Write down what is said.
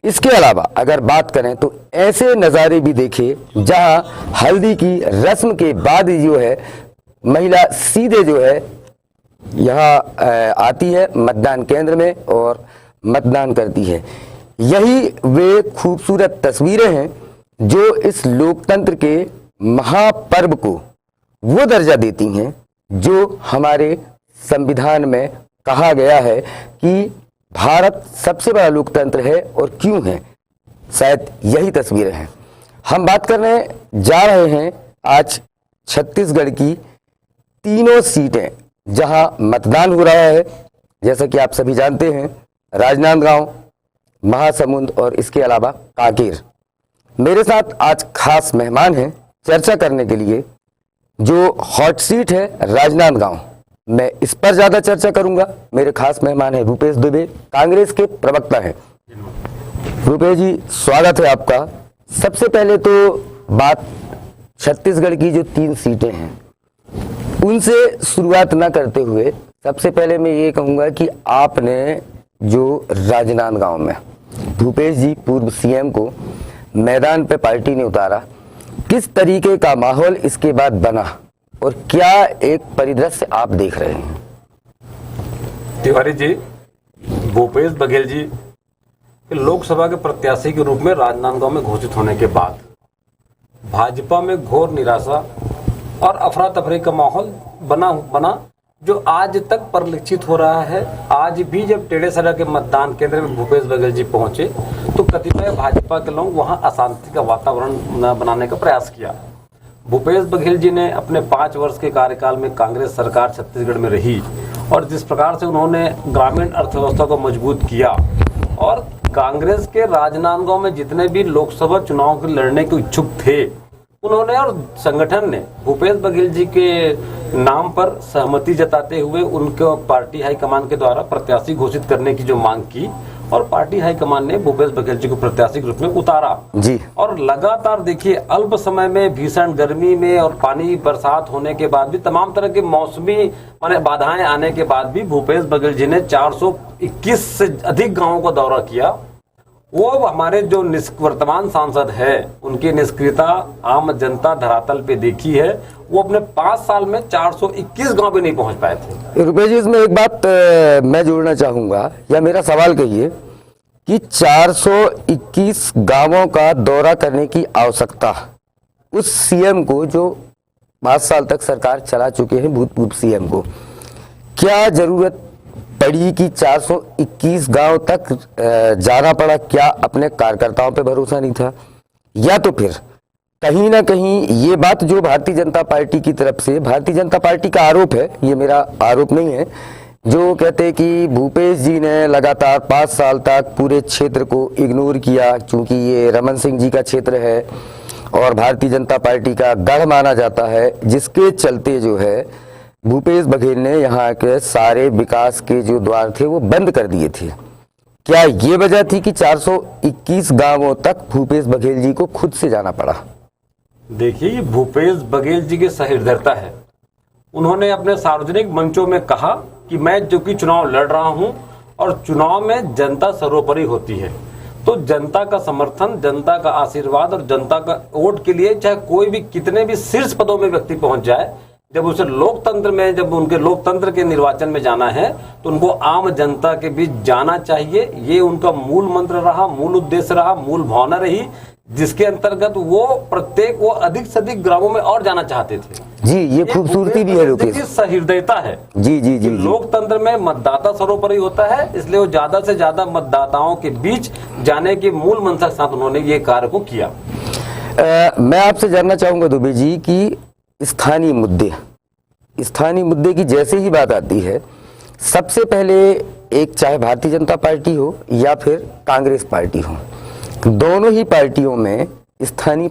इसके अलावा अगर बात करें तो ऐसे नज़ारे भी देखे जहां हल्दी की रस्म के बाद जो है महिला सीधे जो है यहाँ आती है मतदान केंद्र में और मतदान करती है। यही वे खूबसूरत तस्वीरें हैं जो इस लोकतंत्र के महापर्व को वो दर्जा देती हैं जो हमारे संविधान में कहा गया है कि भारत सबसे बड़ा लोकतंत्र है। और क्यों है, शायद यही तस्वीरें हैं। हम बात करने जा रहे हैं आज छत्तीसगढ़ की तीनों सीटें जहां मतदान हो रहा है। जैसा कि आप सभी जानते हैं, राजनांदगांव, महासमुंद और इसके अलावा कांकेर। मेरे साथ आज खास मेहमान हैं चर्चा करने के लिए। जो हॉट सीट है राजनांदगांव, मैं इस पर ज्यादा चर्चा करूंगा। मेरे खास मेहमान हैं रूपेश दुबे, कांग्रेस के प्रवक्ता हैं। रूपेश जी, स्वागत है आपका। सबसे पहले तो बात छत्तीसगढ़ की जो 3 सीटें हैं उनसे शुरुआत ना करते हुए सबसे पहले मैं ये कहूंगा कि आपने जो राजनांदगांव में भूपेश जी पूर्व सीएम को मैदान पे पार्टी ने उतारा, किस तरीके का माहौल इसके बाद बना और क्या एक परिदृश्य आप देख रहे हैं? तिवारी जी, भूपेश बघेल जी लोकसभा के प्रत्याशी के रूप में राजनांदगांव में घोषित होने के बाद भाजपा में घोर निराशा और अफरा तफरी का माहौल बना जो आज तक परिलक्षित हो रहा है। आज भी जब टेढ़ेसरा के मतदान केंद्र में भूपेश बघेल जी पहुंचे तो कतिपय भाजपा के लोग वहां अशांति का वातावरण बनाने का प्रयास किया। भूपेश बघेल जी ने अपने 5 वर्ष के कार्यकाल में कांग्रेस सरकार छत्तीसगढ़ में रही और जिस प्रकार से उन्होंने ग्रामीण अर्थव्यवस्था को मजबूत किया और कांग्रेस के राजनांदगांव में जितने भी लोकसभा चुनाव के लड़ने के इच्छुक थे उन्होंने और संगठन ने भूपेश बघेल जी के नाम पर सहमति जताते हुए उनको पार्टी हाईकमान के द्वारा प्रत्याशी घोषित करने की जो मांग की और पार्टी हाईकमान ने भूपेश बघेल जी को प्रत्याशी के रूप में उतारा जी। और लगातार देखिए अल्प समय में भीषण गर्मी में और पानी बरसात होने के बाद भी तमाम तरह के मौसमी माने बाधाएं आने के बाद भी भूपेश बघेल जी ने 421 से अधिक गांवों का दौरा किया। वो हमारे जो वर्तमान सांसद है उनकी निष्क्रियता आम जनता धरातल पे देखी है। वो अपने 5 साल में 421 गांव भी नहीं पहुंच पाए थे। रुपेश जी, इसमें एक बात मैं जोड़ना चाहूंगा या मेरा सवाल कहिए कि 421 गांवों का दौरा करने की आवश्यकता उस सीएम को जो 5 साल तक सरकार चला चुके हैं, भूतपूर्व सीएम को, क्या जरूरत पड़ी कि 421 गांव तक जाना पड़ा? क्या अपने कार्यकर्ताओं पे भरोसा नहीं था या तो फिर कहीं ना कहीं ये बात जो भारतीय जनता पार्टी की तरफ से, भारतीय जनता पार्टी का आरोप है, ये मेरा आरोप नहीं है, जो कहते हैं कि भूपेश जी ने लगातार 5 साल तक पूरे क्षेत्र को इग्नोर किया क्योंकि ये रमन सिंह जी का क्षेत्र है और भारतीय जनता पार्टी का गढ़ माना जाता है, जिसके चलते जो है भूपेश बघेल ने यहाँ के सारे विकास के जो द्वार थे वो बंद कर दिए थे। क्या ये वजह थी कि 421 गांवों तक भूपेश बघेल जी को खुद से जाना पड़ा? देखिए, ये भूपेश बघेल जी की सहृदयता है। उन्होंने अपने सार्वजनिक मंचों में कहा कि मैं जो कि चुनाव लड़ रहा हूं और चुनाव में जनता सर्वोपरि होती है, तो जनता का समर्थन, जनता का आशीर्वाद और जनता का वोट के लिए चाहे कोई भी कितने भी शीर्ष पदों में व्यक्ति पहुंच जाए, जब उसे लोकतंत्र में, जब उनके लोकतंत्र के निर्वाचन में जाना है तो उनको आम जनता के बीच जाना चाहिए। ये उनका मूल मंत्र रहा, मूल उद्देश्य रहा, मूल भावना रही, जिसके अंतर्गत वो वो अधिक से अधिक ग्रामों में और जाना चाहते थे। जी, ये खूबसूरती भी है रुपेश, सहृदयता है। जी जी जी, लोकतंत्र में मतदाता सर्वोपरि होता है, इसलिए वो ज्यादा से ज्यादा मतदाताओं के बीच जाने के मूल मंत्र के साथ उन्होंने ये कार्य को किया। मैं आपसे जानना चाहूंगा दुबे जी कि स्थानीय मुद्दे की जैसे ही बात आती है, सबसे पहले एक चाहे भारतीय जनता पार्टी हो या फिर कांग्रेस पार्टी हो, दोनों ही पार्टियों में स्थानीय